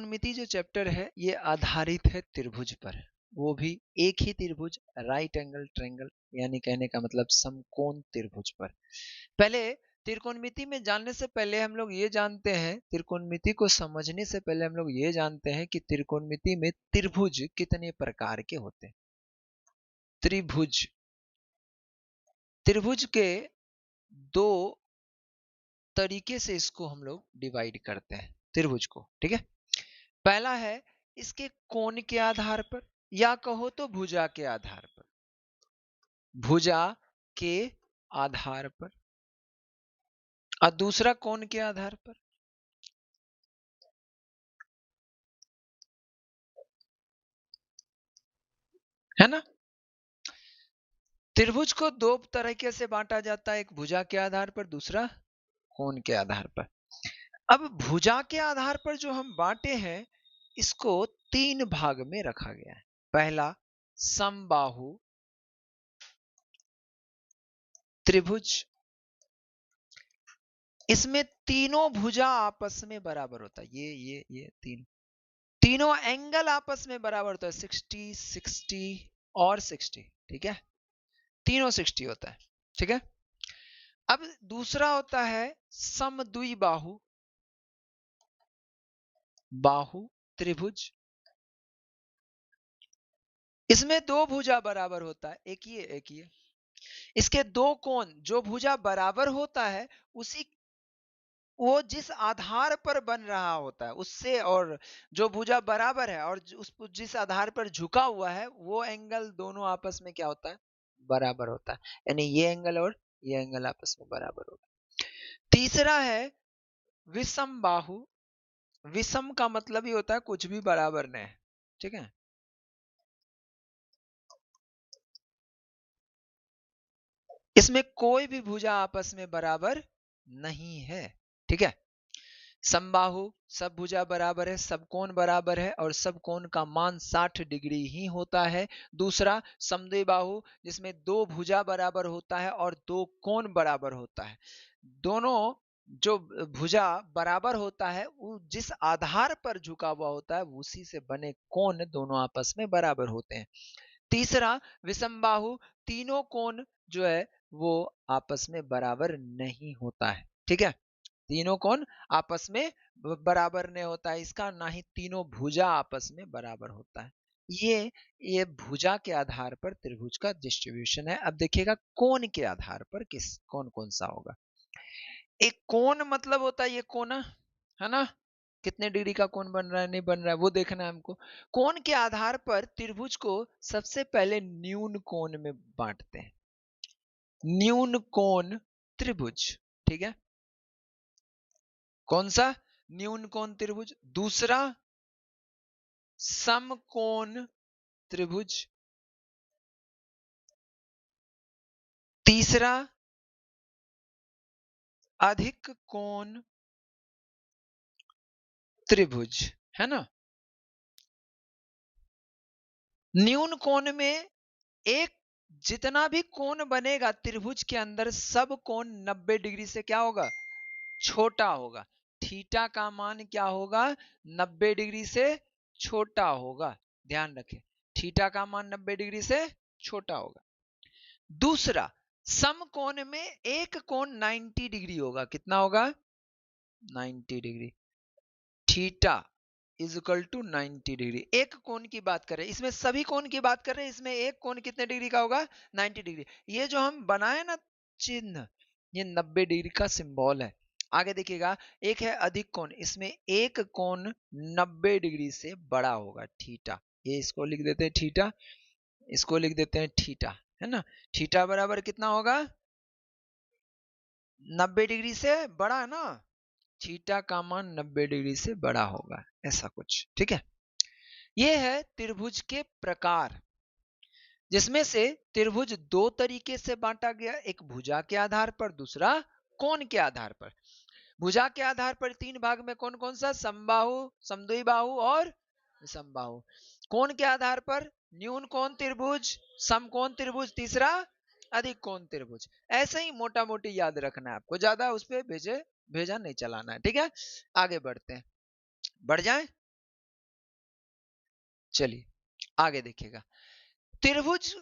त्रिकोणमिति जो चैप्टर है ये आधारित है त्रिभुज पर, वो भी एक ही त्रिभुज, राइट एंगल ट्रायंगल, यानी कहने का मतलब समकोण त्रिभुज पर। पहले त्रिकोणमिति में जानने से पहले हम लोग ये जानते हैं, त्रिकोणमिति को समझने से पहले हम लोग ये जानते हैं कि त्रिकोणमिति में त्रिभुज कितने प्रकार के होते हैं। त्रिभुज, त्रिभुज के दो तरीके से इसको हम लोग डिवाइड करते हैं त्रिभुज को, ठीक है। पहला है इसके कोण के आधार पर, या कहो तो भुजा के आधार पर, भुजा के आधार पर, और दूसरा कोण के आधार पर। है ना। त्रिभुज को दो तरीके से बांटा जाता है, एक भुजा के आधार पर, दूसरा कोण के आधार पर। अब भुजा के आधार पर जो हम बांटे हैं इसको तीन भाग में रखा गया है। पहला समबाहु त्रिभुज, इसमें तीनों भुजा आपस में बराबर होता है, ये तीनों एंगल आपस में बराबर होता है, 60 60 और 60, ठीक है, तीनों 60 होता है, ठीक है। अब दूसरा होता है समद्विबाहु बाहु त्रिभुज, इसमें दो भुजा बराबर होता है, एक ये, इसके दो कोण, जो भुजा बराबर होता है उसी, वो जिस आधार पर बन रहा होता है उससे, और जो भुजा बराबर है और उस जिस आधार पर झुका हुआ है वो एंगल दोनों आपस में क्या होता है, बराबर होता है, यानी ये एंगल और ये एंगल आपस में बराबर होता है। तीसरा है विषम बाहु, विषम का मतलब ही होता है कुछ भी बराबर नहीं, ठीक है। इसमें कोई भी भुजा आपस में बराबर नहीं है, ठीक है। समबाहु सब भुजा बराबर है, सब कोण बराबर है और सब कोण का मान 60 डिग्री ही होता है। दूसरा समद्विबाहु, जिसमें दो भुजा बराबर होता है और दो कोण बराबर होता है, दोनों जो भुजा बराबर होता है वो जिस आधार पर झुका हुआ होता है उसी से बने कोण दोनों आपस में बराबर होते हैं। तीसरा विषमबाहु, तीनों कोण जो है वो आपस में बराबर नहीं होता है, ठीक है, तीनों कोण आपस में बराबर नहीं होता है, इसका ना ही तीनों भुजा आपस में बराबर होता है। ये भुजा के आधार पर त्रिभुज का डिस्ट्रीब्यूशन है। अब देखिएगा कोण के आधार पर किस कौन कौन सा होगा। एक कोण मतलब होता है ये कोना, है ना, कितने डिग्री का कोण बन रहा है नहीं बन रहा है वो देखना है हमको। कोण के आधार पर त्रिभुज को सबसे पहले न्यून कोण में बांटते हैं, न्यून कोण त्रिभुज, ठीक है, कौन सा, न्यून कोण त्रिभुज। दूसरा समकोण त्रिभुज, तीसरा अधिक कोण त्रिभुज, है ना। न्यून कोण में एक, जितना भी कोण बनेगा त्रिभुज के अंदर सब कोण 90 डिग्री से क्या होगा, छोटा होगा। थीटा का मान क्या होगा, 90 डिग्री से छोटा होगा, ध्यान रखें, थीटा का मान 90 डिग्री से छोटा होगा। दूसरा समकोण में एक कोण 90 डिग्री होगा, कितना होगा, 90 degree, theta is equal to 90 degree. एक कोण की बात कर रहे हैं, इसमें सभी कोण की बात कर रहे हैं, इसमें एक कोण कितने डिग्री का होगा, 90 डिग्री। ये जो हम बनाए ना चिन्ह, ये 90 डिग्री का सिंबल है। आगे देखिएगा एक है अधिक कोण, इसमें एक कोण 90 डिग्री से बड़ा होगा, थीटा, ये इसको लिख देते हैं थीटा, इसको लिख देते हैं थीटा, है ना। थीटा बराबर कितना होगा, 90 डिग्री से बड़ा है ना, थीटा का मान 90 डिग्री से बड़ा होगा, ऐसा कुछ, ठीक है। ये है त्रिभुज के प्रकार, जिसमें से त्रिभुज दो तरीके से बांटा गया, एक भुजा के आधार पर, दूसरा कोण के आधार पर। भुजा के आधार पर तीन भाग में कौन कौन सा, समबाहु, समद्विबाहु और विषमबाहु। कोण के आधार पर न्यून कोण त्रिभुज, समकोण त्रिभुज, तीसरा अधिक कोण त्रिभुज। ऐसे ही मोटा मोटी याद रखना है आपको, ज्यादा उस पर भेजा नहीं चलाना है, ठीक है। आगे बढ़ते हैं, बढ़ जाए। चलिए आगे देखिएगा। त्रिभुज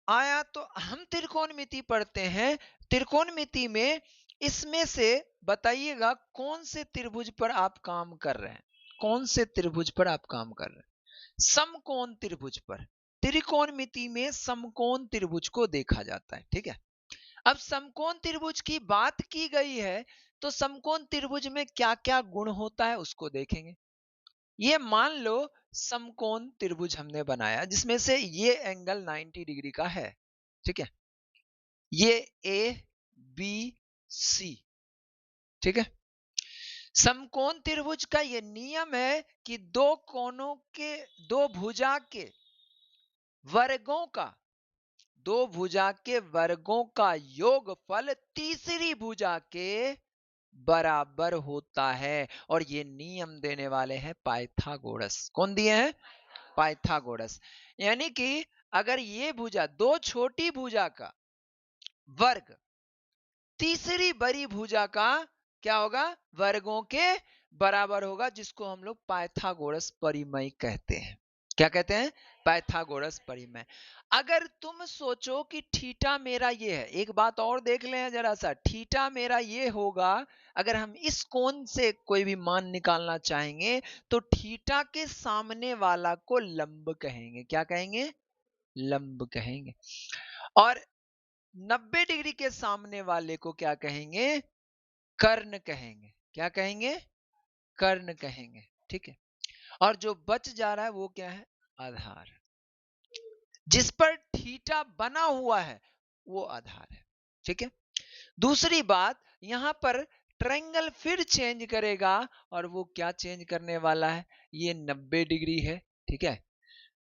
आया तो हम त्रिकोणमिति पढ़ते हैं। त्रिकोणमिति में इसमें से बताइएगा कौन से त्रिभुज पर आप काम कर रहे हैं, कौन से त्रिभुज पर आप काम कर रहे हैं। समकोण त्रिभुज पर। त्रिकोणमिति में समकोण त्रिभुज को देखा जाता है, ठीक है। अब समकोण त्रिभुज की बात की गई है तो समकोण त्रिभुज में क्या क्या गुण होता है उसको देखेंगे। ये मान लो समकोण त्रिभुज हमने बनाया जिसमें से ये एंगल 90 डिग्री का है, ठीक है। ये ए बी सी, ठीक है। समकोण त्रिभुज का ये नियम है कि दो कोनों के, दो भुजा के वर्गों का, दो भुजा के वर्गों का योगफल तीसरी भुजा के बराबर होता है। और ये नियम देने वाले हैं पाइथागोरस। कौन दिए हैं? पाइथागोरस। यानी कि अगर ये भुजा, दो छोटी भुजा का वर्ग तीसरी बड़ी भुजा का क्या होगा? वर्गों के बराबर होगा, जिसको हम लोग पाइथागोरस परिमेय कहते हैं। क्या कहते हैं? पाइथागोरस परिमेय। अगर तुम सोचो कि थीटा मेरा ये है, एक बात और देख लें जरा सा, थीटा मेरा ये होगा, अगर हम इस कोण से कोई भी मान निकालना चाहेंगे तो थीटा के सामने वाला को लंब कहेंगे। क्या कहेंगे? लंब कहेंगे। और 90 डिग्री के सामने वाले को क्या कहेंगे? कर्ण कहेंगे। क्या कहेंगे? कर्ण कहेंगे, ठीक है। और जो बच जा रहा है वो क्या है? आधार। जिस पर थीटा बना हुआ है वो आधार है, ठीक है। दूसरी बात, यहां पर ट्रायंगल फिर चेंज करेगा और वो क्या चेंज करने वाला है? ये 90 डिग्री है, ठीक है।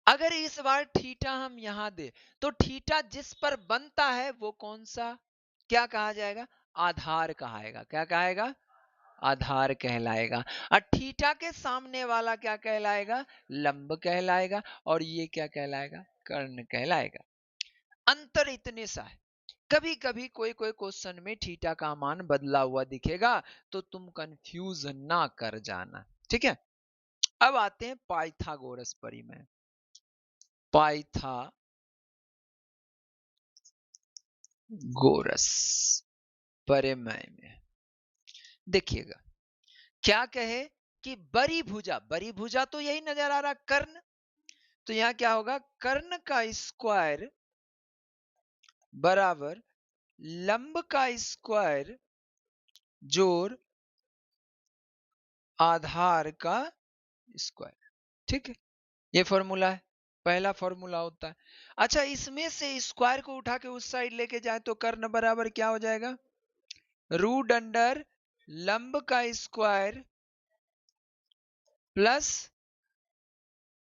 अगर इस बार थीटा हम यहां दे तो थीटा जिस पर बनता है वो कौन सा, क्या कहा जाएगा? आधार कहाएगा। क्या कहाएगा? आधार कहलाएगा। और थीटा के सामने वाला क्या कहलाएगा? लंब कहलाएगा। और ये क्या कहलाएगा? कर्ण कहलाएगा। अंतर इतने सा है। कभी कभी कोई कोई क्वेश्चन में थीटा का मान बदला हुआ दिखेगा तो तुम कंफ्यूज ना कर जाना, ठीक है। अब आते हैं पाइथागोरस परिमेय। पाइथागोरस परिमेय में देखिएगा क्या कहे कि बड़ी भुजा तो यही नजर आ रहा, कर्ण। तो यहां क्या होगा? कर्ण का स्क्वायर बराबर लंब का स्क्वायर जोड़ आधार का स्क्वायर, ठीक है। ये फॉर्मूला है, पहला फॉर्मूला होता है। अच्छा, इसमें से स्क्वायर को उठा के उस साइड लेके जाए तो कर्ण बराबर क्या हो जाएगा? रूट अंडर लंब का स्क्वायर प्लस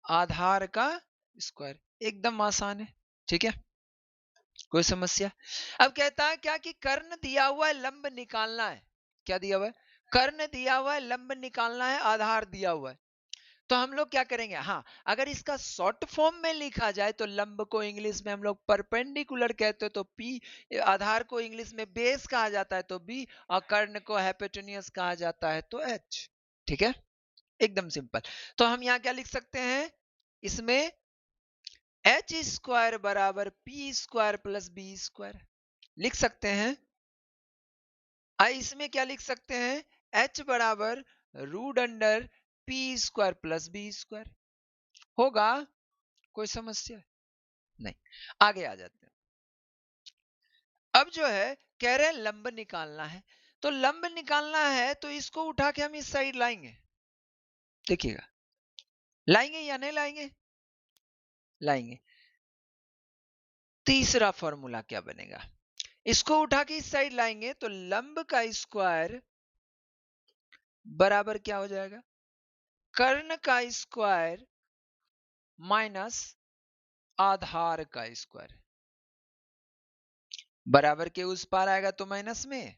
आधार का स्क्वायर। एकदम आसान है, ठीक है, कोई समस्या? अब कहता है क्या कि कर्ण दिया हुआ है, लंब निकालना है। क्या दिया हुआ है? कर्ण दिया हुआ है, लंब निकालना है, आधार दिया हुआ है। तो हम लोग क्या करेंगे? हाँ, अगर इसका शॉर्ट फॉर्म में लिखा जाए तो लंब को इंग्लिश में हम लोग परपेंडिकुलर कहते हैं तो पी, आधार को इंग्लिश में बेस कहा जाता है तो बी, और कर्ण को हाइपोटेन्यूस कहा जाता है तो एच, ठीक है। एकदम सिंपल। तो हम यहाँ क्या लिख सकते हैं? इसमें एच स्क्वायर बराबर p square plus b square लिख सकते हैं। इसमें क्या लिख सकते हैं? एच बराबर root under p square plus b square होगा। कोई समस्या नहीं। आगे आ जाते हैं। अब जो है कह रहे हैं लंब निकालना है, तो लंब निकालना है तो इसको उठा के हम इस साइड लाएंगे। देखिएगा, लाएंगे या नहीं लाएंगे? लाएंगे। तीसरा फॉर्मूला क्या बनेगा? इसको उठा के इस साइड लाएंगे तो लंब का स्क्वायर बराबर क्या हो जाएगा? कर्ण का स्क्वायर माइनस आधार का स्क्वायर। बराबर के उस पार आएगा तो माइनस में,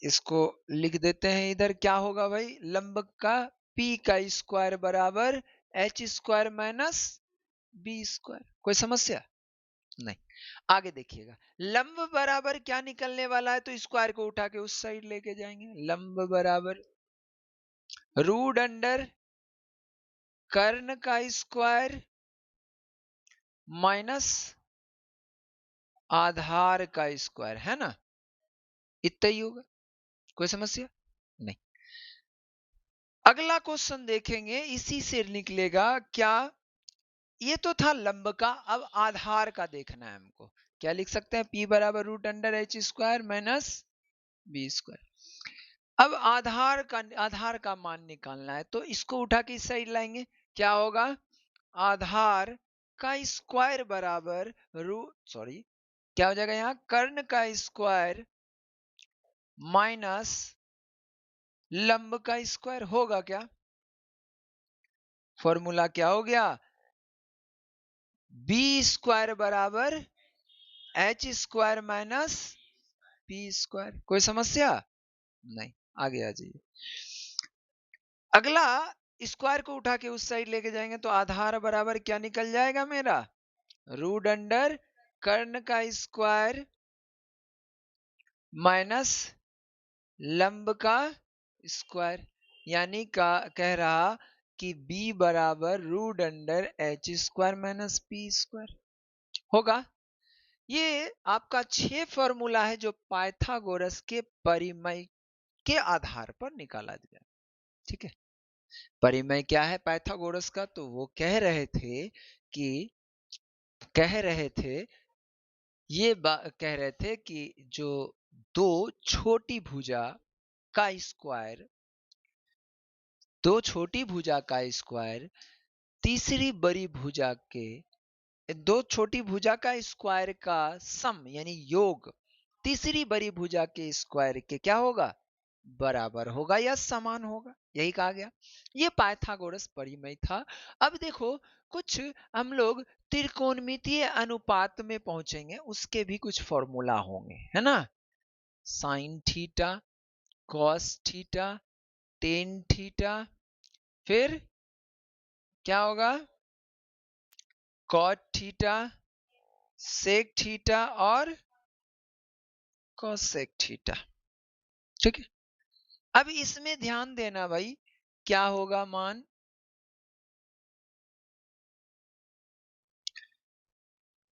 इसको लिख देते हैं इधर। क्या होगा भाई? लंब का पी का स्क्वायर बराबर h square minus b square. कोई समस्या नहीं। आगे देखिएगा, लंब बराबर क्या निकलने वाला है? तो स्क्वायर को उठा के उस साइड लेके जाएंगे। लंब बराबर रूट अंडर कर्ण का स्क्वायर माइनस आधार का स्क्वायर, है ना, इतना ही होगा। कोई समस्या नहीं। अगला क्वेश्चन देखेंगे, इसी से निकलेगा क्या, ये तो था लंब का, अब आधार का देखना है हमको। क्या लिख सकते हैं, P बराबर root under H square minus b square. अब आधार का मान निकालना है, तो इसको उठा के इस साइड लाएंगे। क्या होगा, आधार का स्क्वायर बराबर क्या हो जाएगा, यहाँ कर्ण का स्क्वायर माइनस लंब का स्क्वायर होगा क्या। फॉर्मूला क्या हो गया, बी स्क्वायर बराबर h square minus P square. कोई समस्या नहीं, आगे आ जाइए। अगला, स्क्वायर को उठा के उस साइड लेके जाएंगे तो आधार बराबर क्या निकल जाएगा मेरा, रूट अंडर कर्ण का स्क्वायर माइनस लंब का स्क्वायर, यानी का कह रहा कि b बराबर root under H square minus P square होगा। ये आपका 6 फॉर्मूला है जो पाइथागोरस के परिमेय के आधार पर निकाला गया। ठीक है, परिमेय क्या है पाइथागोरस का, तो वो कह रहे थे कि जो दो छोटी भुजा का स्क्वायर, दो छोटी भुजा का स्क्वायर तीसरी बड़ी भुजा के, दो छोटी भुजा का स्क्वायर का सम यानी योग तीसरी बड़ी भुजा के स्क्वायर के क्या होगा, बराबर होगा या समान होगा, यही कहा गया। ये पाइथागोरस परिमेय था। अब देखो, कुछ हम लोग त्रिकोणमितीय अनुपात में पहुंचेंगे, उसके भी कुछ फॉर्मूला होंगे, है ना। Sine theta, cos theta, tan theta, फिर क्या होगा, कॉट थीटा, सेक थीटा और कॉसेक थीटा। ठीक है, अब इसमें ध्यान देना भाई, क्या होगा मान,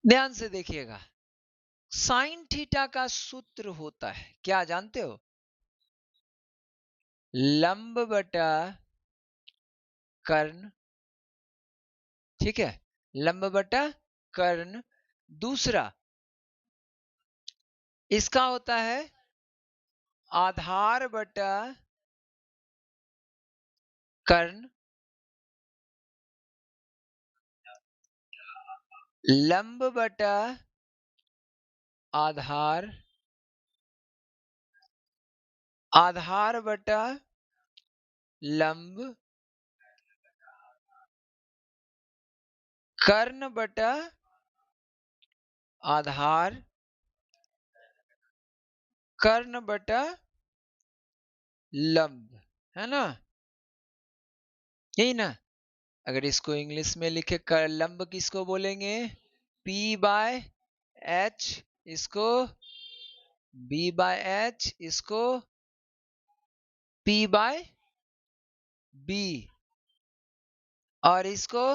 ध्यान से देखिएगा। साइन थीटा का सूत्र होता है, क्या जानते हो, लंब बटा कर्ण। ठीक है, लंब बटा कर्ण। दूसरा इसका होता है आधार बटा कर्ण, लंब बटा आधार, आधार बटा लंब, कर्ण बटा आधार, कर्ण बटा लंब, है ना, यही ना। अगर इसको इंग्लिश में लिखे, लंब किसको बोलेंगे, P बाय H, इसको B बाय H, इसको P बाय B, और इसको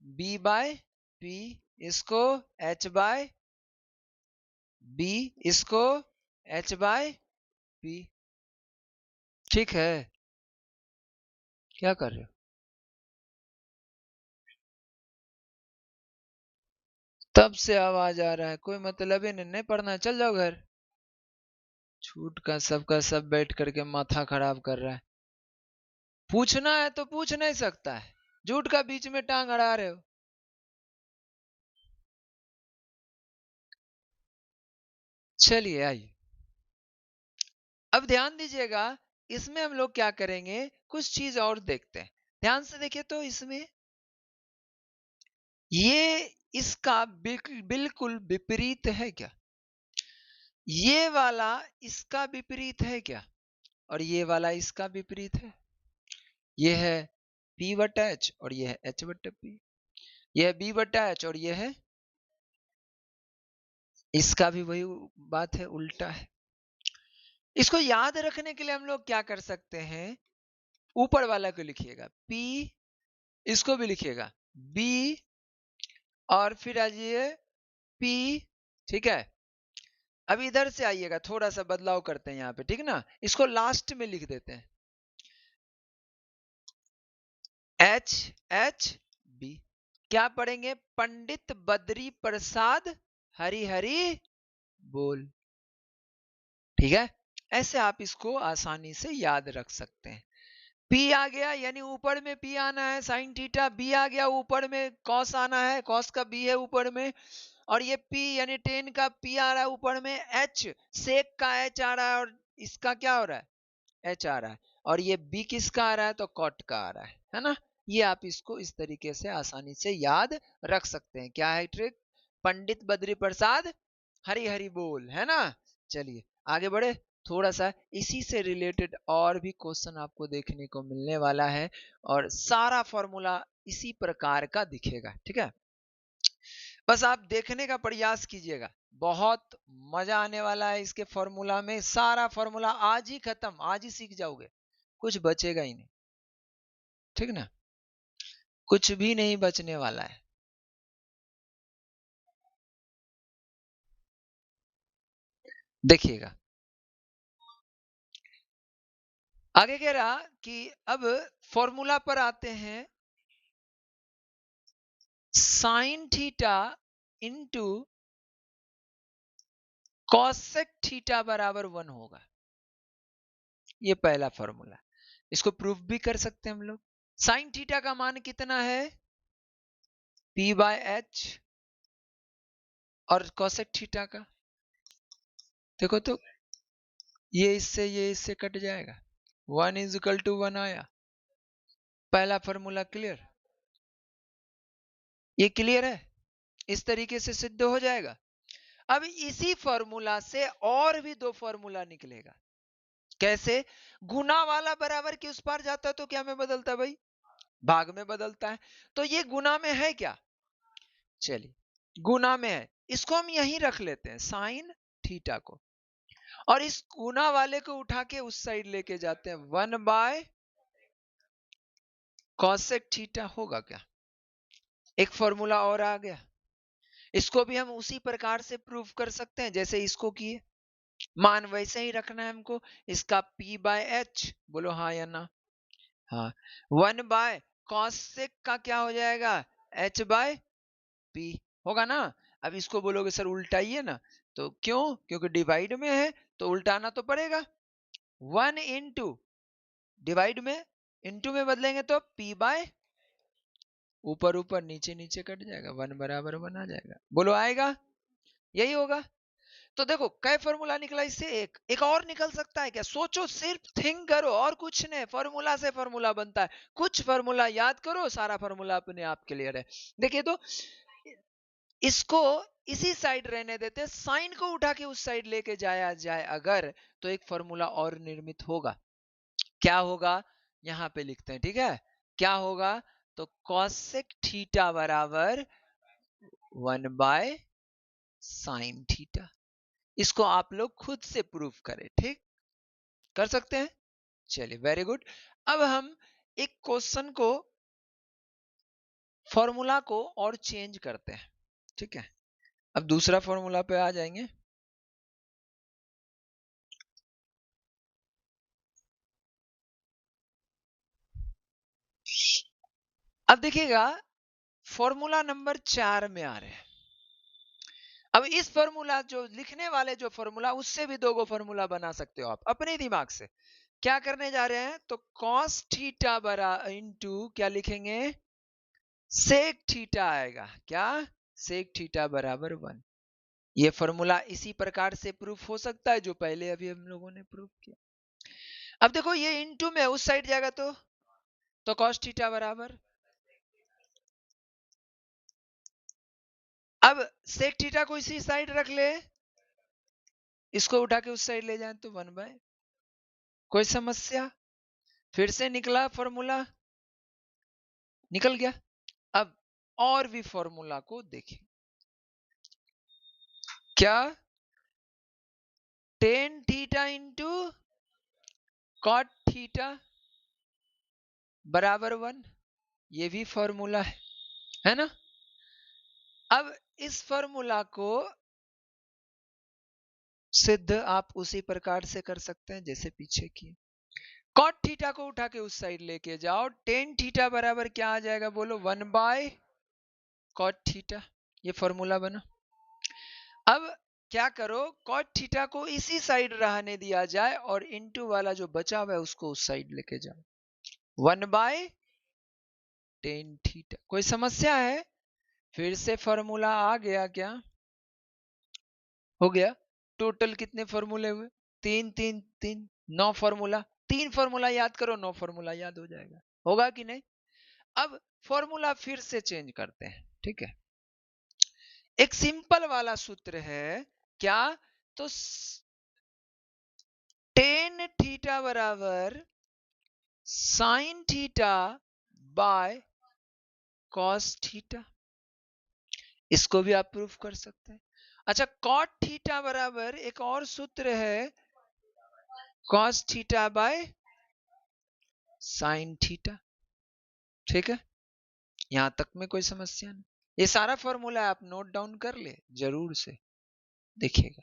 B बाय P, इसको H बाय B, इसको H बाय P। ठीक है, क्या कर रहे हो, तब से आवाज आ रहा है, कोई मतलब ही नहीं पढ़ना, चल जाओ घर। छूट का सब बैठ करके माथा खराब कर रहा है। पूछना है तो पूछ नहीं सकता है, झूठ का बीच में टांग अड़ा रहे हो। चलिए आइए, अब ध्यान दीजिएगा, इसमें हम लोग क्या करेंगे, कुछ चीज और देखते हैं। ध्यान से देखिए, तो इसमें ये इसका बिल्कुल विपरीत है क्या, ये वाला इसका विपरीत है क्या, और ये वाला इसका विपरीत है। ये है P बटा H और ये है H बटा P, ये है B बटा H और ये है, इसका भी वही बात है, उल्टा है। इसको याद रखने के लिए हम लोग क्या कर सकते हैं, ऊपर वाला को लिखिएगा, P इसको भी लिखिएगा b और फिर आ जाइए p, ठीक है। अब इधर से आइएगा, थोड़ा सा बदलाव करते हैं यहाँ पे, ठीक ना, इसको लास्ट में लिख देते हैं एच एच बी। क्या पढ़ेंगे? पंडित बद्री प्रसाद हरि हरि बोल, ठीक है। ऐसे आप इसको आसानी से याद रख सकते हैं। P आ गया यानी ऊपर में P आना है साइन थीटा, B आ गया ऊपर में कॉस आना है, कॉस का B है ऊपर में, और ये P यानी टेन का P आ रहा है ऊपर में, H सेक का H आ रहा है, और इसका क्या हो रहा है? H आ रहा है, और ये B किसका आ रहा है? तो कॉट का आ रहा है ना। ये आप इसको इस तरीके से आसानी से याद रख सकते हैं। क्या है ट्रिक? पंडित बद्री प्रसाद हरि हरि बोल, है ना। चलिए आगे बढ़े। थोड़ा सा इसी से रिलेटेड और भी क्वेश्चन आपको देखने को मिलने वाला है, और सारा फॉर्मूला इसी प्रकार का दिखेगा, ठीक है। बस आप देखने का प्रयास कीजिएगा, बहुत मजा आने वाला है इसके फॉर्मूला में। सारा फॉर्मूला आज ही खत्म, आज ही सीख जाओगे, कुछ बचेगा ही नहीं, ठीक ना, कुछ भी नहीं बचने वाला है। देखिएगा आगे कह रहा कि अब फॉर्मूला पर आते हैं, sine theta into cosec theta बराबर 1 होगा। ये पहला फॉर्मूला, इसको प्रूफ भी कर सकते हैं हम लोग। साइन थीटा का मान कितना है? P बाय एच, और कॉसेक थीटा का देखो तो, ये इससे कट जाएगा, 1 इज इक्वल टू 1 आया। पहला फॉर्मूला क्लियर, ये क्लियर है, इस तरीके से सिद्ध हो जाएगा। अब इसी फॉर्मूला से और भी दो फॉर्मूला निकलेगा। कैसे? गुना वाला बराबर के उस पार जाता है तो क्या में बदलता है भाई? भाग में बदलता है। तो ये गुना में है क्या? चलिए गुना में है, इसको हम यहीं रख लेते हैं साइन थीटा को, और इस गुना वाले को उठा के उस साइड लेके जाते हैं, 1 बाय कॉसेक थीटा होगा क्या? एक फॉर्मूला और आ गया। इसको भी हम उसी प्रकार से प्रूफ कर सकते हैं जैसे इसको किए, मान वैसे ही रखना है हमको। इसका P बाय एच, बोलो हाँ या ना? हाँ। 1 बाय कॉसेक का क्या हो जाएगा? H बाय P होगा ना। अब इसको बोलोगे सर उल्टाइए ना, तो क्यों? क्योंकि डिवाइड में है तो उल्टाना तो पड़ेगा। 1 इंटू डिवाइड में, इंटू में बदलेंगे तो P बाय ऊपर ऊपर नीचे नीचे कट जाएगा, 1 बराबर 1 आ जाएगा। बोलो आएगा? यही होगा। तो देखो कई फॉर्मूला निकला, इससे एक और निकल सकता है क्या? सोचो, सिर्फ थिंक करो, और कुछ नहीं, फॉर्मूला से फॉर्मूला बनता है। कुछ फॉर्मूला याद करो, सारा फॉर्मूला अपने आप क्लियर है। देखिए तो इसको इसी साइड रहने देते, साइन को उठा के उस साइड लेके जाया जाए अगर, तो एक फॉर्मूला और निर्मित होगा। क्या होगा? यहां पे लिखते हैं, ठीक है। क्या होगा? तो कॉसेक थीटा बराबर 1 बाय साइन थीटा। इसको आप लोग खुद से प्रूफ करें, ठीक कर सकते हैं। चलिए वेरी गुड। अब हम एक क्वेश्चन को, फॉर्मूला को और चेंज करते हैं, ठीक है। अब दूसरा फॉर्मूला पे आ जाएंगे। अब देखिएगा फॉर्मूला नंबर 4 में आ रहे हैं। अब इस फॉर्मूला जो लिखने वाले जो फॉर्मूला, उससे भी दो गो फॉर्मूला बना सकते हो आप अपने दिमाग से। क्या करने जा रहे हैं? तो कॉस थीटा बरा इंटू क्या लिखेंगे? सेक थीटा आएगा। क्या? सेक थीटा बराबर 1। ये फॉर्मूला इसी प्रकार से प्रूफ हो सकता है जो पहले अभी हम लोगों ने प्रूफ किया। अब देखो ये इनटू में उस साइड जाएगा तो cos थीटा बराबर, अब sec थीटा को इसी साइड रख ले, इसको उठा के उस साइड ले जाए तो 1 बाय, कोई समस्या? फिर से निकला फॉर्मूला, निकल गया। अब और भी फॉर्मूला को देखें। क्या? Tan theta into cot theta बराबर 1, ये भी फॉर्मूला है ना। अब इस फॉर्मूला को सिद्ध आप उसी प्रकार से कर सकते हैं जैसे पीछे किए। कॉट थीटा को उठा के उस साइड लेके जाओ, टेन थीटा बराबर क्या आ जाएगा बोलो, 1 बाय कॉट थीटा। ये फॉर्मूला बना। अब क्या करो, कॉट थीटा को इसी साइड रहने दिया जाए और इनटू वाला जो बचा हुआ है उसको उस साइड लेके जाओ, 1/tan थीटा। कोई समस्या है? फिर से फॉर्मूला आ गया क्या? हो गया। टोटल कितने फॉर्मूले हुए? 3 3 3, 9 फॉर्मूला। 3 फॉर्मूला याद करो, 9 फॉर्मूला याद हो जाएगा। होगा कि नहीं? अब फॉर्मूला फिर से चेंज करते हैं, ठीक है। एक सिंपल वाला सूत्र है क्या, तो टेन थीटा बराबर sine theta by cos theta. इसको भी आप प्रूफ कर सकते हैं। अच्छा, कॉट थीटा बराबर एक और सूत्र है, cos theta by sine theta. ठीक है, यहां तक में कोई समस्या नहीं। ये सारा फॉर्मूला आप नोट डाउन कर ले जरूर से, देखिएगा।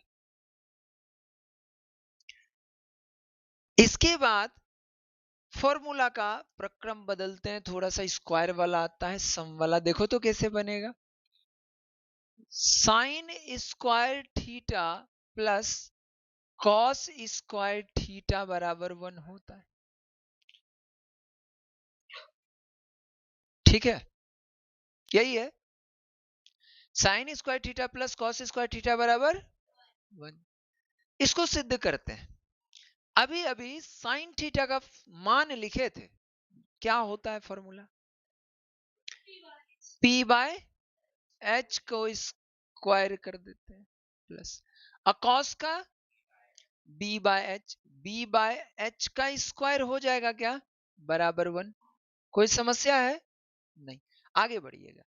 इसके बाद फॉर्मूला का प्रक्रम बदलते हैं, थोड़ा सा स्क्वायर वाला आता है, सम वाला। देखो तो कैसे बनेगा, sign square theta plus cos square theta बराबर 1 होता है। ठीक है, यही है, sign square theta plus cos square theta बराबर 1। इसको सिद्ध करते हैं। अभी अभी साइन थीटा का मान लिखे थे, क्या होता है फॉर्मूला, P बाय एच को स्क्वायर कर देते हैं प्लस कॉस का B by H, B by H का स्क्वायर हो जाएगा क्या, बराबर 1। कोई समस्या है? नहीं। आगे बढ़िएगा,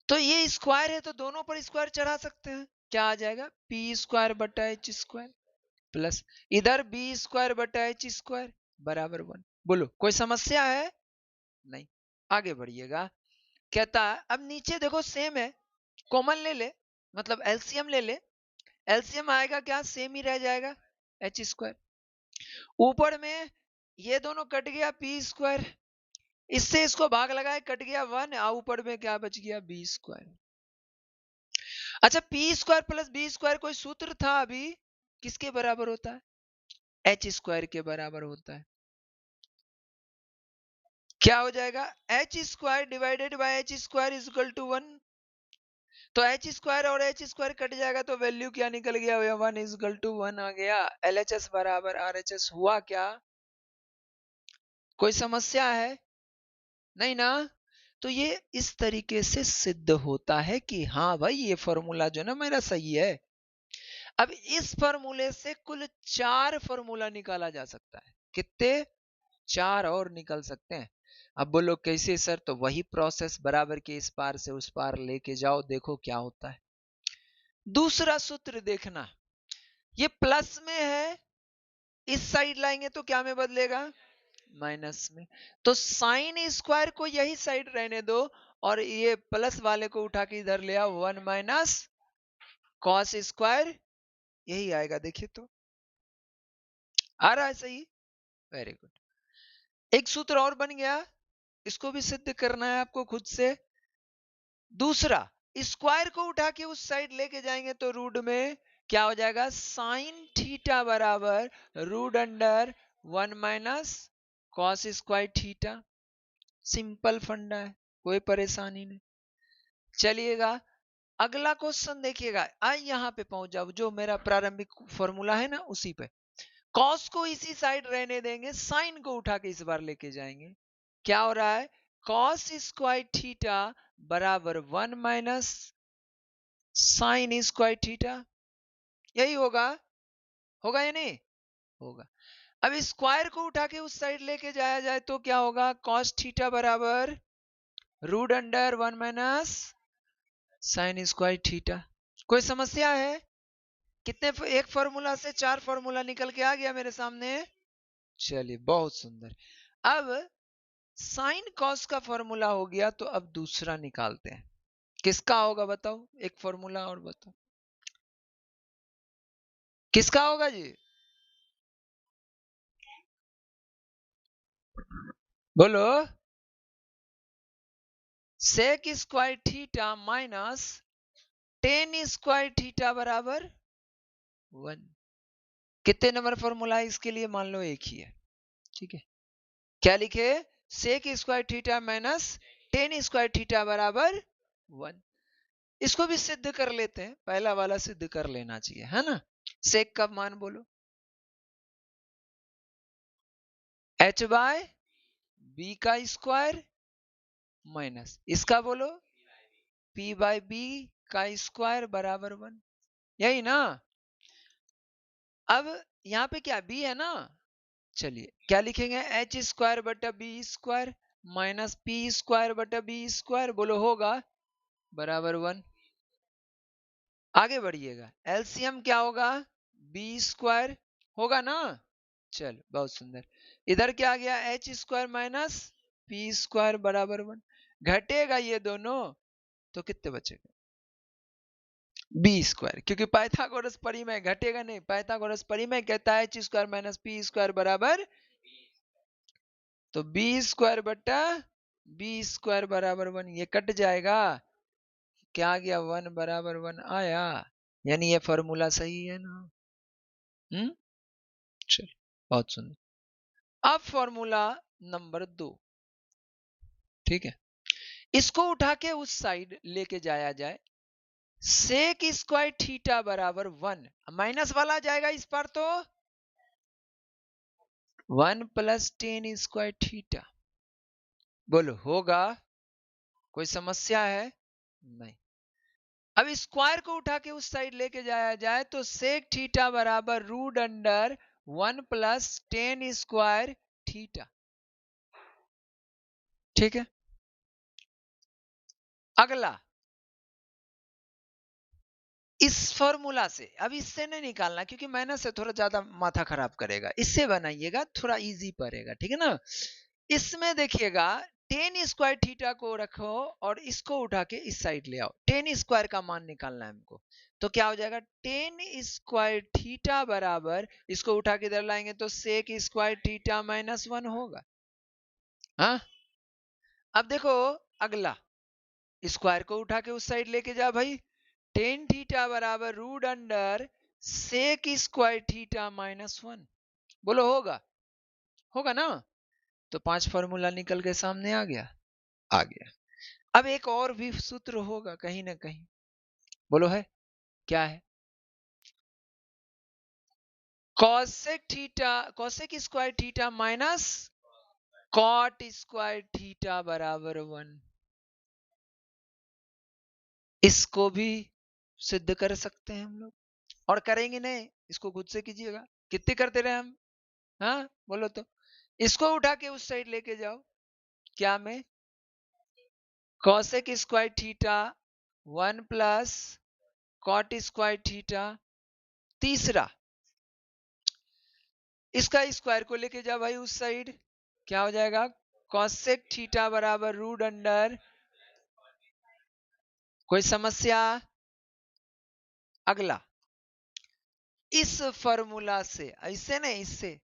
तो ये स्क्वायर है तो दोनों पर स्क्वायर चढ़ा सकते हैं, क्या आ जाएगा, पी स्क्वायर बटा एच स्क्वायर प्लस इधर बी स्क्वायर बटा एच स्क्वायर बराबर 1। बोलो कोई समस्या है? नहीं। आगे बढ़िएगा, कहता है अब नीचे देखो सेम है, कॉमन ले ले, मतलब एलसीएम ले ले। एलसीएम आएगा क्या, सेम ही रह जाएगा, एच स्क्वायर। ऊपर में ये दोनों कट गया, पी स्क्वायर, इससे इसको भाग लगाए, कट गया 1, ऊपर में क्या बच गया, बी स्क्वायर। अच्छा, p square plus b square कोई सूत्र था अभी, किसके बराबर होता है, एच स्क्वायर के बराबर होता है। क्या हो जाएगा, h square divided by h square is equal to 1। तो एच स्क्वायर और एच स्क्वायर कट जाएगा तो वैल्यू क्या निकल गया, 1 इज इक्वल टू 1 आ गया। एलएचएस बराबर आरएचएस हुआ क्या? कोई समस्या है? नहीं ना। तो ये इस तरीके से सिद्ध होता है कि हाँ भाई ये फॉर्मूला जो ना मेरा सही है। अब इस फॉर्मूले से कुल 4 फॉर्मूला निकाला जा सकता है। कितने? 4 और निकल सकते हैं। अब बोलो कैसे सर, तो वही प्रोसेस, बराबर के इस पार से उस पार लेके जाओ, देखो क्या होता है। दूसरा सूत्र देखना, ये प्लस में है, इस साइड लाएंगे तो क्या में बदलेगा, माइनस में। तो साइन स्क्वायर को यही साइड रहने दो और ये प्लस वाले को उठा के इधर ले आओ, 1 माइनस कॉस स्क्वायर, यही आएगा। देखिए तो आ रहा है सही, वेरी गुड। एक सूत्र और बन गया, इसको भी सिद्ध करना है आपको खुद से। दूसरा, स्क्वायर को उठा के उस साइड लेके जाएंगे तो रूट में क्या हो जाएगा, साइन थीटा बराबर root under 1 minus cos square theta. Simple फंडा है, कोई परेशानी नहीं। चलिएगा अगला क्वेश्चन देखिएगा, आई यहां पे पहुंच जाओ, जो मेरा प्रारंभिक फॉर्मूला है ना उसी पे। कॉस को इसी साइड रहने देंगे, साइन को उठा के इस बार लेके जाएंगे। क्या हो रहा है, कॉस स्क्वायर थीटा बराबर 1 माइनस साइन स्क्वायर थीटा, यही होगा। होगा या नहीं होगा? अब स्क्वायर को उठा के उस साइड लेके जाया जाए तो क्या होगा, कॉस थीटा बराबर root under 1 minus sine square theta. कोई समस्या है? कितने, एक फॉर्मूला से 4 फॉर्मूला निकल के आ गया मेरे सामने। चलिए बहुत सुंदर। अब साइन कॉस का फॉर्मूला हो गया, तो अब दूसरा निकालते हैं। किसका होगा बताओ, एक फॉर्मूला और बताओ किसका होगा जी, बोलो। Sec square theta minus tan square theta बराबर 1। कितने नंबर फॉर्मूला है इसके लिए, मान लो एक ही है, ठीक है। क्या लिखे, sec square theta minus tan square theta बराबर 1। इसको भी सिद्ध कर लेते हैं, पहला वाला सिद्ध कर लेना चाहिए, है ना। सेक का मान बोलो, h बाय बी का स्क्वायर माइनस इसका बोलो p बाय बी का स्क्वायर बराबर 1, यही ना। अब यहाँ पे क्या b है ना, चलिए क्या लिखेंगे, एच स्क्वायर बटा b square minus P square बटा बी स्क्वायर, बोलो होगा बराबर 1। आगे बढ़िएगा, एलसीएम क्या होगा, बी स्क्वायर होगा ना। चल बहुत सुंदर, इधर क्या आ गया, H square minus P square बराबर 1। घटेगा ये दोनों तो कितने बचेगा, बी स्क्वायर, क्योंकि पाइथागोरस परिमेय घटेगा नहीं, पाइथागोरस परिमेय कहता है H square minus P square बराबर, तो बी स्क्वायर बटा बी स्क्वायर बराबर 1, ये कट जाएगा, क्या आ गया 1 बराबर 1 आया, यानी ये फॉर्मूला सही है ना। चल बहुत सुंदर। अब फॉर्मूला नंबर 2, ठीक है, इसको उठा के उस साइड लेके जाया जाए, सेक स्क्वायर थीटा बराबर 1, माइनस वाला जाएगा इस पर, तो 1 प्लस टेन स्क्वायर थीटा, बोलो होगा, कोई समस्या है नहीं। अब स्क्वायर को उठा के उस साइड लेके जाया जाए, तो सेक थीटा बराबर root under 1 plus tan square theta, ठीक है। अगला इस फॉर्मूला से, अब इससे नहीं निकालना क्योंकि माइनस से थोड़ा ज्यादा माथा खराब करेगा, इससे बनाइएगा थोड़ा इजी पड़ेगा, ठीक है ना। इसमें देखिएगा, टेन स्क्वायर थीटा को रखो और इसको उठा के इस साइड ले आओ, टेन स्क्वायर का मान निकालना है हमको, तो क्या हो जाएगा, टेन स्क्वायर थीटा बराबर, इसको उठा के इधर लाएंगे तो सेक स्क्वायर थीटा माइनस 1 होगा। हाँ, अब देखो अगला, स्क्वायर को उठा के उस साइड लेके जा भाई, टेन थीटा बराबर root under sec square theta minus 1, बोलो होगा, होगा ना। तो 5 फॉर्मूला निकल के सामने आ गया, आ गया। अब एक और भी सूत्र होगा कहीं ना कहीं, बोलो है, क्या है, cosec theta, cosec square theta minus cot square theta बराबर 1, इसको भी सिद्ध कर सकते हैं हम लोग, और करेंगे नहीं, इसको खुद से कीजिएगा, कितने करते रहे हम, हाँ बोलो तो। इसको उठा के उस साइड लेके जाओ, क्या में, cosec square theta 1 plus cot square theta, तीसरा इसका स्क्वायर को लेके जाओ भाई उस साइड, क्या हो जाएगा, कॉसेक थीटा बराबर रूट अंडर, कोई समस्या। अगला इस फॉर्मूला से, ऐसे नहीं इससे,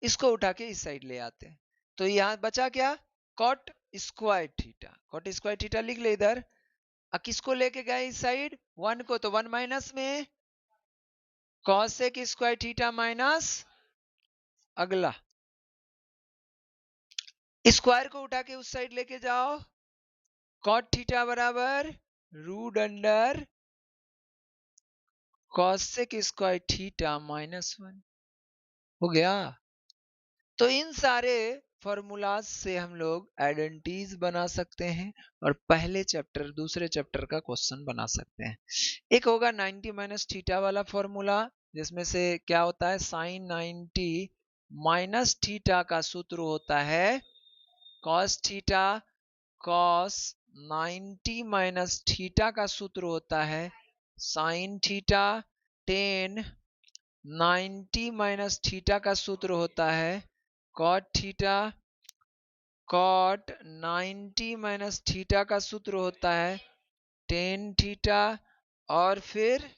इसको उठा के इस साइड ले आते हैं, तो यहां बचा क्या, cot square theta, cot square theta लिख ले इधर, किसको लेके गए इस साइड, 1 को, तो 1 माइनस में कॉसेक स्क्वायर थीटा माइनस, अगला स्क्वायर को उठा के उस साइड लेके जाओ, कॉट थीटा बराबर root under cosec square theta minus 1, हो गया। तो इन सारे फॉर्मूलाज से हम लोग आइडेंटिटीज बना सकते हैं और पहले चैप्टर दूसरे चैप्टर का क्वेश्चन बना सकते हैं। एक होगा 90 माइनस थीटा वाला फॉर्मूला, जिसमें से क्या होता है, साइन 90 माइनस थीटा का सूत्र होता है cos theta, cos 90 minus theta का सूत्र होता है sine theta, tan 90 minus theta का सूत्र होता है cot theta, cot 90 minus theta का सूत्र होता है टेन थीटा, और फिर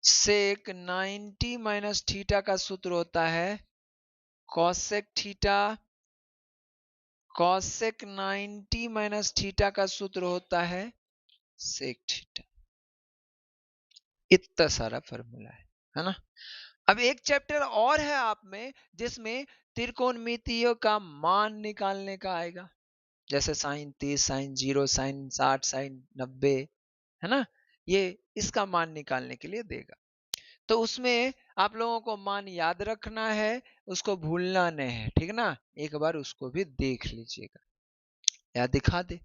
सेक 90 माइनस थीटा का सूत्र होता है cosec theta. Cosec 90 minus theta का सूत्र होता है सेक थीटा। इतना सारा फॉर्मूला है ना। अब एक चैप्टर और है आप में जिसमें त्रिकोणमितियों का मान निकालने का आएगा, जैसे साइन 30, साइन 0, साइन 60, साइन 90, है ना। ये इसका मान निकालने के लिए देगा, तो उसमें आप लोगों को मान याद रखना है, उसको भूलना नहीं है, ठीक ना। एक बार उसको भी देख लीजिएगा या दिखा दे।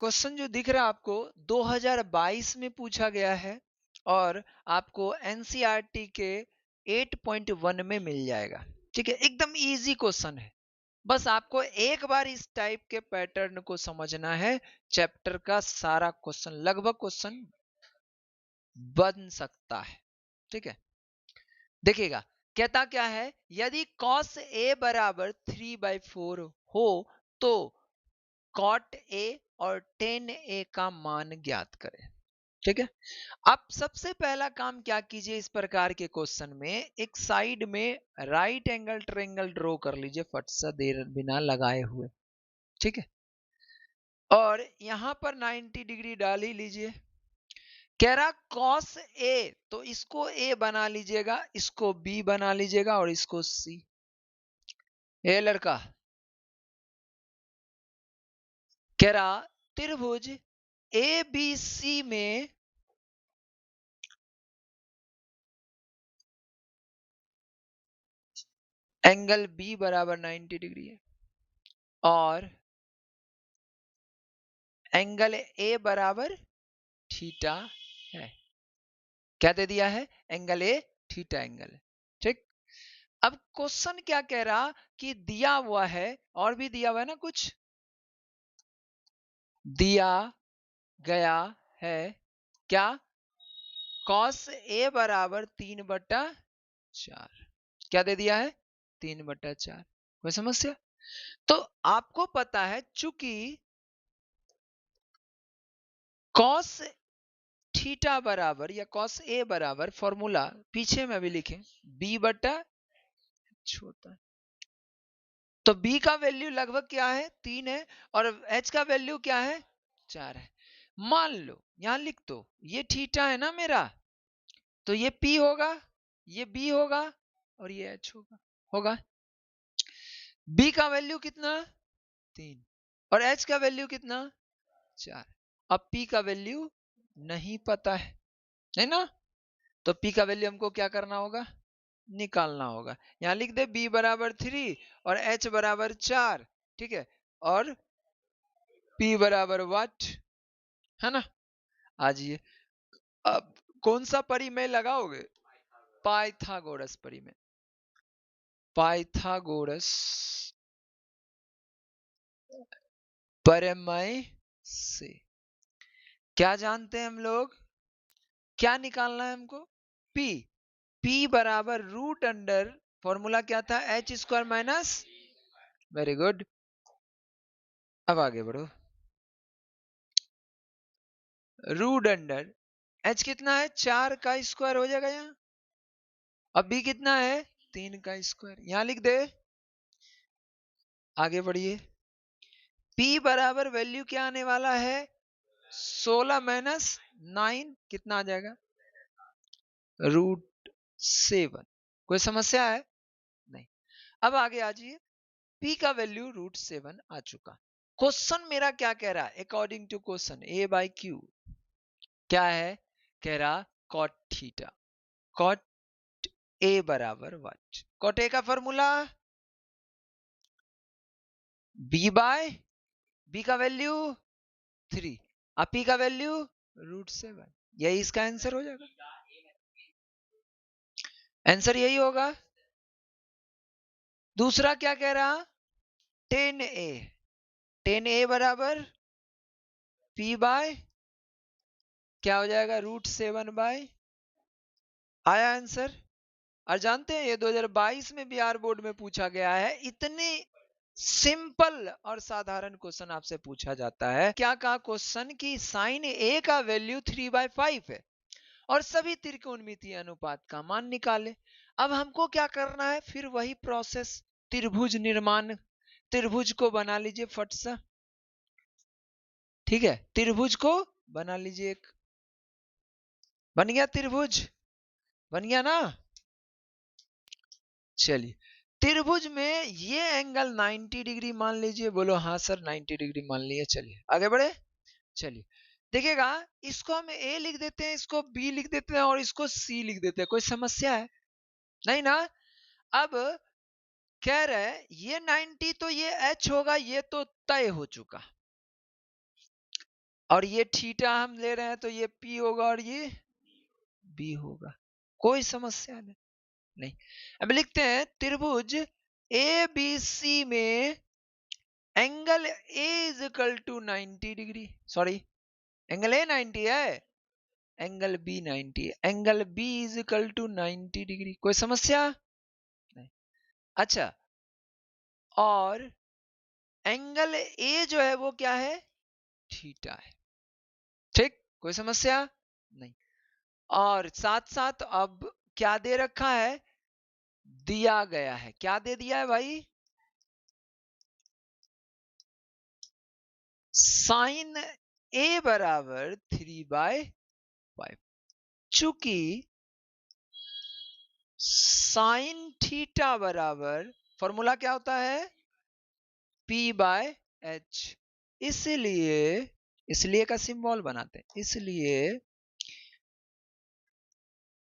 क्वेश्चन जो दिख रहा है आपको 2022 में पूछा गया है और आपको एनसीईआरटी के 8.1 में मिल जाएगा, ठीक है। एकदम इजी क्वेश्चन है, बस आपको एक बार इस टाइप के पैटर्न को समझना है, चैप्टर का सारा क्वेश्चन लगभग क्वेश्चन बन सकता है, ठीक है। देखिएगा कहता क्या है, यदि cos A बराबर 3/4 हो तो cot A और tan A का मान ज्ञात करें, ठीक है। आप सबसे पहला काम क्या कीजिए, इस प्रकार के क्वेश्चन में एक साइड में राइट एंगल ट्रायंगल ड्रॉ कर लीजिए फट सा देर बिना लगाए हुए, ठीक है। और यहां पर 90 डिग्री डाल ही लीजिए। कह रहा cos A, तो इसको A बना लीजिएगा, इसको B बना लीजिएगा और इसको C। ए लड़का कह रहा त्रिभुज ABC में एंगल B बराबर 90 डिग्री है और एंगल A बराबर थीटा है। क्या दे दिया है, एंगल A थीटा एंगल है, ठीक। अब क्वेश्चन क्या कह रहा कि दिया हुआ है, और भी दिया हुआ है ना, कुछ दिया गया है क्या, cos A बराबर 3/4। क्या दे दिया है, 3/4। कोई समस्या। तो आपको पता है चूंकि cos थीटा बराबर या cos A बराबर, फॉर्मूला पीछे में भी लिखें B/H होता है, तो B का वैल्यू लगभग क्या है, 3 है, और H का वैल्यू क्या है, 4 है। मान लो यहां लिख दो, ये थीटा है ना मेरा, तो ये P होगा, ये B होगा और ये H होगा। B का वैल्यू कितना, 3, और H का वैल्यू कितना, 4। अब P का वैल्यू नहीं पता है ना, तो P का वैल्यू हमको क्या करना होगा, निकालना होगा। यहां लिख दे B बराबर 3 और H बराबर 4, ठीक है, और P बराबर वाट, है ना। आजिए अब कौन सा परिमेय लगाओगे, पाइथागोरस परिमेय। पाइथागोरस परिमेय से क्या जानते हैं हम लोग, क्या निकालना है हमको, P। P बराबर रूट अंडर, फॉर्मूला क्या था, H² माइनस, वेरी गुड। अब आगे बढ़ो, रूट अंडर H कितना है, 4 का स्क्वायर हो जाएगा यहाँ, अब B कितना है, 3 का स्क्वायर, यहां लिख दे। आगे बढ़िए, P बराबर वैल्यू क्या आने वाला है, 16 माइनस 9, कितना आ जाएगा, √7। कोई समस्या है, नहीं। अब आगे आ जाइए, P का वैल्यू √7 आ चुका। क्वेश्चन मेरा क्या कह रहा है, अकॉर्डिंग टू क्वेश्चन A/Q क्या है, कह रहा cot थीटा, cot A बराबर वाट, cot A का फॉर्मूला B का वैल्यू 3, अब P का वैल्यू √7, यही इसका आंसर हो जाएगा, आंसर यही होगा। दूसरा क्या कह रहा, 10A, 10A बराबर P बाय क्या हो जाएगा, √7 बाय, आया आंसर। और जानते हैं ये 2022 में बिहार बोर्ड में पूछा गया है। इतने सिंपल और साधारण क्वेश्चन आपसे पूछा जाता है। क्या कहा क्वेश्चन की साइन ए का वैल्यू 3/5 है और सभी त्रिकोणमितीय अनुपात का मान निकाले। अब हमको क्या करना है, फिर वही प्रोसेस, त्रिभुज निर्माण। त्रिभुज को बना लीजिए फट सा, ठीक है, त्रिभुज को बना लीजिए। एक बन गया त्रिभुज, बन गया ना। चलिए त्रिभुज में ये एंगल 90 डिग्री मान लीजिए। बोलो हाँ सर 90 डिग्री मान लिए। चलिए आगे बढ़े। चलिए देखिएगा, इसको हम ए लिख देते हैं, इसको बी लिख देते हैं और इसको सी लिख देते हैं। कोई समस्या है? नहीं ना। अब कह रहे ये 90 तो ये एच होगा, ये तो तय हो चुका। और ये थीटा हम ले रहे हैं तो ये पी होगा और ये बी होगा। कोई समस्या नहीं। अब लिखते हैं त्रिभुज ए बी सी में angle A is equal to 90 degree. Sorry, angle A 90 है, एंगल बी 90 है, angle B is equal to 90 degree. कोई समस्या नहीं। अच्छा, और एंगल ए जो है वो क्या है, थीटा है। ठीक, कोई समस्या नहीं। और साथ साथ अब क्या दे रखा है, दिया गया है। क्या दे दिया है भाई, साइन ए बराबर 3/5। चूंकि साइन थीटा बराबर, फॉर्मूला क्या होता है, P/H। इसलिए, इसलिए का सिंबल बनाते हैं, इसलिए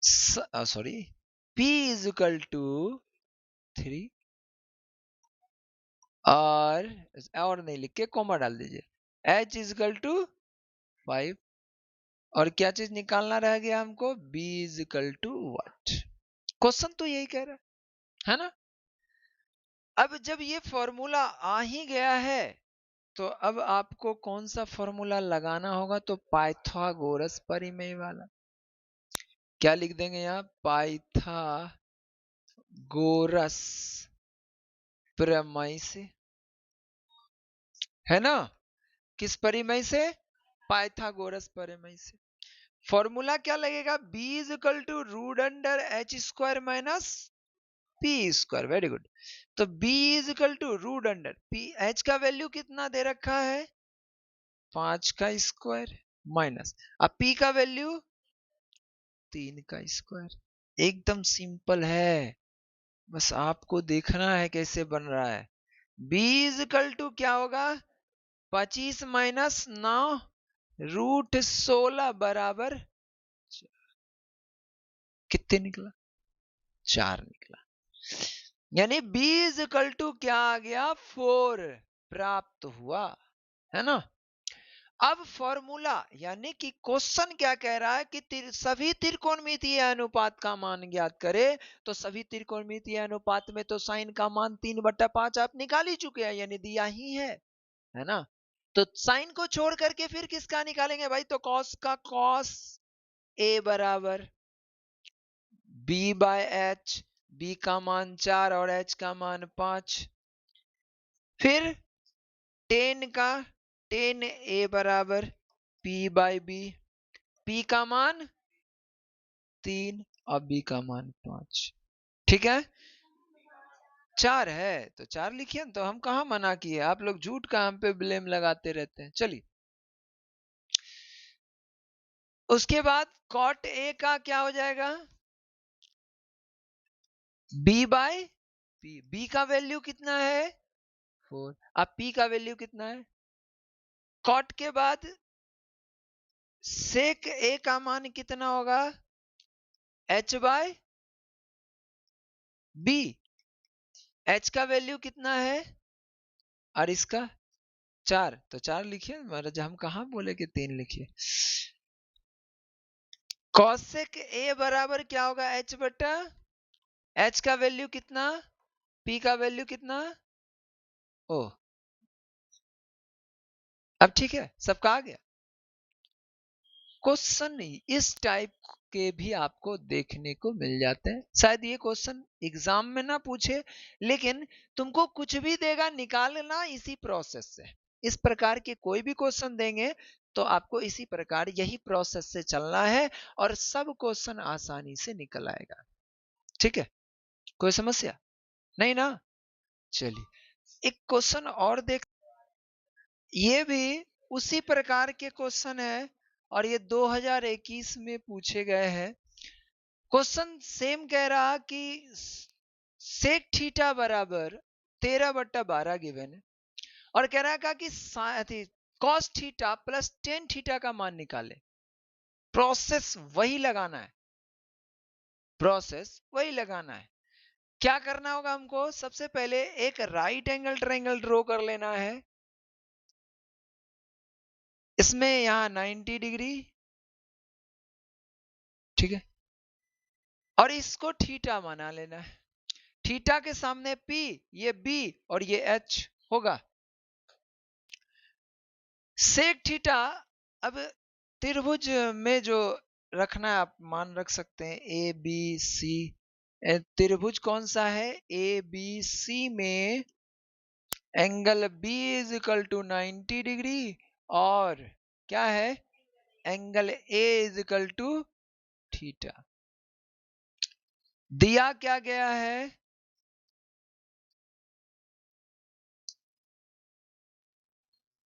sorry, P is equal to 3 और नहीं लिख के कॉमा डाल दीजिए, H इज इक्वल टू 5। और क्या चीज निकालना रह गया हमको, B is equal to what. Question तो यही कह रहा है ना। अब जब ये फॉर्मूला आ ही गया है तो अब आपको कौन सा फॉर्मूला लगाना होगा, तो पाइथागोरस परिमेय वाला। क्या लिख देंगे यहाँ, पाइथागोरस प्रमेय से, है ना। किस परिमेय से, पाइथागोरस परिमेय से। फॉर्मूला क्या लगेगा, b is equal to root under H square minus P square. Very good. तो b is equal to root under P, H का वैल्यू कितना दे रखा है, 5 का स्क्वायर माइनस, अब p का वैल्यू 3 का स्क्वायर। एकदम सिंपल है, बस आपको देखना है कैसे बन रहा है। b इज इक्वल टू क्या होगा, 25 माइनस 9 रूट 16 बराबर कितने निकला, 4 निकला। यानी b इज इक्वल टू क्या आ गया, 4 प्राप्त हुआ, है ना। अब फॉर्मूला, यानी कि क्वेश्चन क्या कह रहा है कि सभी त्रिकोणमितीय अनुपात का मान ज्ञात करे। तो सभी त्रिकोणमितीय अनुपात में तो साइन का मान 3/5 आप निकाल ही चुके हैं, यानी दिया ही है ना। तो साइन को छोड़ करके फिर किसका निकालेंगे भाई, तो कॉस का, कॉस ए बराबर B/H। B का मान 4 और H का मान 5। फिर टेन का, टेन ए बराबर P/B। P का मान 3 और B का मान 5। ठीक है, 4 है तो 4 लिखिए, तो हम कहा मना किए, आप लोग झूठ का हम पे ब्लेम लगाते रहते हैं। चलिए उसके बाद कॉट ए का क्या हो जाएगा, B/P। B का वैल्यू कितना है, 4। अब P का वैल्यू कितना है, कॉट के बाद सेक ए का मान कितना होगा, H/B। H का वैल्यू कितना है और इसका 4, तो 4 लिखिए, महाराज हम कहा बोले कि 3 लिखिए। कॉसेक ए बराबर क्या होगा, H/, H का वैल्यू कितना, P का वैल्यू कितना, ओ अब ठीक है, सबका आ गया। क्वेश्चन इस टाइप के भी आपको देखने को मिल जाते हैं। शायद ये क्वेश्चन एग्जाम में ना पूछे, लेकिन तुमको कुछ भी देगा निकालना इसी प्रोसेस से। इस प्रकार के कोई भी क्वेश्चन देंगे तो आपको इसी प्रकार यही प्रोसेस से चलना है और सब क्वेश्चन आसानी से निकल आएगा। ठीक है, कोई समस्या नहीं ना? चलिए एक क्वेश्चन और देख, ये भी उसी प्रकार के क्वेश्चन है और ये 2021 में पूछे गए हैं। क्वेश्चन सेम कह रहा कि सेक थीटा बराबर 13/12 गिवन है और कह रहा कि cos theta plus tan theta का मान निकाले। प्रोसेस वही लगाना है, प्रोसेस वही लगाना है। क्या करना होगा हमको? सबसे पहले एक राइट एंगल ट्रायंगल ड्रॉ कर लेना है। इसमें यहां 90 डिग्री, ठीक है, और इसको थीटा बना लेना है। थीटा के सामने P, ये B और ये H होगा। सेक थीटा, अब त्रिभुज में जो रखना है आप मान रख सकते हैं ए बी सी। त्रिभुज कौन सा है? ए बी सी में angle B is equal to 90 degree और क्या है? Angle A is equal to theta. दिया क्या गया है?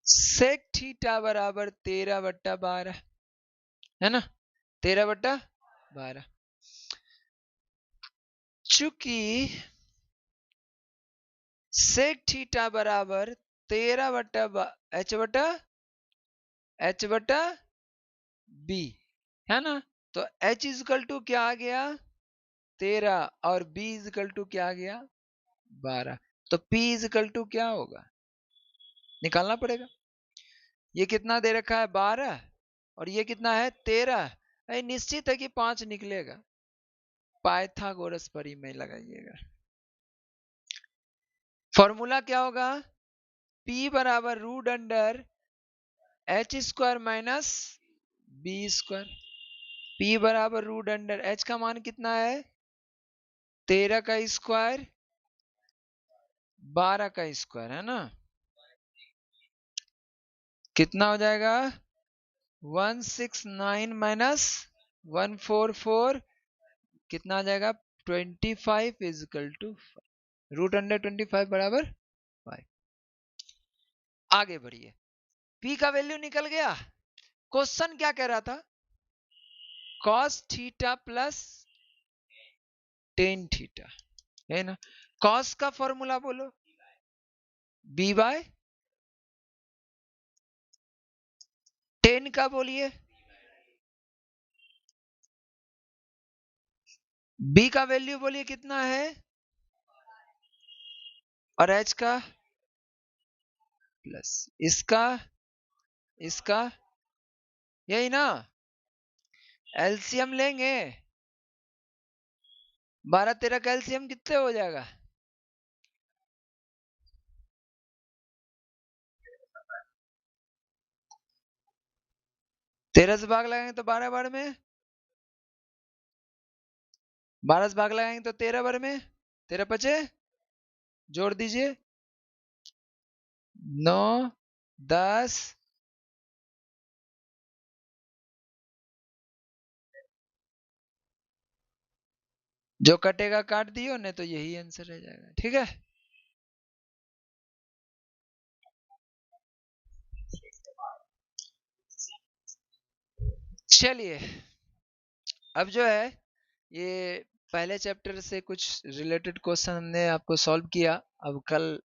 सेक थीटा बराबर 13/12 है ना, 13/12। चूंकि सेक थीटा बराबर 13/H/B है ना, तो H इजकल टू क्या आ गया? 13 और B इजकल टू क्या आ गया? 12। तो P इजकल टू क्या होगा? निकालना पड़ेगा। ये कितना दे रखा है? 12 और ये कितना है? 13। निश्चित है कि 5 निकलेगा। पाइथागोरस परिमेय लगाइएगा। फॉर्मूला क्या होगा? P बराबर root under H² minus B²। P बराबर रूट अंडर H का मान कितना है? 13 का स्क्वायर 12 का स्क्वायर है ना, कितना हो जाएगा? 169 माइनस 144 कितना आ जाएगा? 25 इजकल टू रूट अंडर 25 बराबर 5। आगे बढ़िए, P का वैल्यू निकल गया। क्वेश्चन क्या कह रहा था? Cos theta plus tan theta है ना। कॉस का फॉर्मूला बोलो, B बाय टेन का बोलिए, B का वैल्यू बोलिए कितना है, और H का प्लस इसका इसका, यही ना। एलसीएम लेंगे, 12-13 का एलसीएम कितने हो जाएगा? 13 से भाग लगाएंगे तो 12 बार में, 12 से भाग लगाएंगे तो 13 बार में, 13 बचे, जोड़ दीजिए 9 10 जो कटेगा काट दियो, नहीं तो यही आंसर रह जाएगा। ठीक है, चलिए अब जो है ये पहले चैप्टर से कुछ रिलेटेड क्वेश्चन हमने आपको सॉल्व किया। अब कल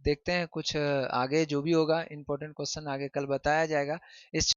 देखते हैं कुछ आगे जो भी होगा, इंपॉर्टेंट क्वेश्चन आगे कल बताया जाएगा। इस